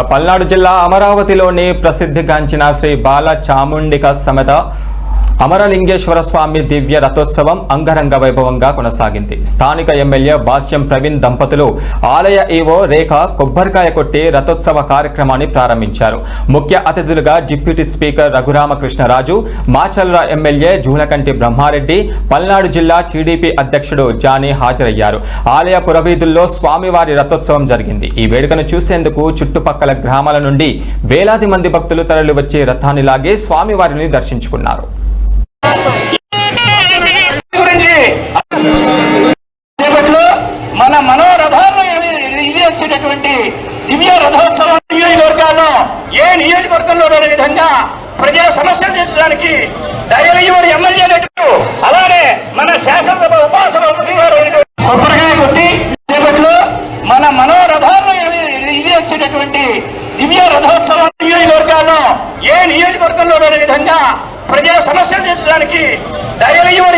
పల్నాడు జిల్లా అమరావతిలోని ప్రసిద్ధిగాంచిన శ్రీ బాల చాముండిక సమేత అమరలింగేశ్వర స్వామి దివ్య రథోత్సవం అంగరంగ వైభవంగా కొనసాగింది. స్థానిక ఎమ్మెల్యే భాష్యం ప్రవీణ్ దంపతులు ఆలయ ఈవో రేఖ కొబ్బరికాయ కొట్టి రథోత్సవ కార్యక్రమాన్ని ప్రారంభించారు. ముఖ్య అతిథులుగా deputy speaker Raghuramakrishnaraju, Macherla MLA Julakanti Brahmareddy, Palnadu జిల్లా టీడీపీ అధ్యక్షుడు జానీ హాజరయ్యారు. ఆలయ పురవీధుల్లో స్వామివారి రథోత్సవం జరిగింది. ఈ వేడుకను చూసేందుకు చుట్టుపక్కల గ్రామాల నుండి వేలాది మంది భక్తులు తరలివచ్చి రథాన్ని లాగి స్వామివారిని దర్శించుకున్నారు. మన మనోరథాలను ఇదేసేటటువంటి దివ్య రథోత్సవం నియోజకవర్గాల్లో ఏ నియోజకవర్గంలో లేని విధంగా ప్రజల సమస్యలు తీర్చడానికి దయనీయుడు ఎమ్మెల్యే అలానే మన శాసనసభ ఉపాసకులు కొబ్బరికాయ కొట్టి చేపట్లు మన మనోరథాలను ఇదేసేటటువంటి దివ్య రథోత్సవం నియోజకవర్గాల్లో ఏ నియోజకవర్గంలో లేని విధంగా ప్రజల సమస్యలు తీర్చడానికి దయనీయుడు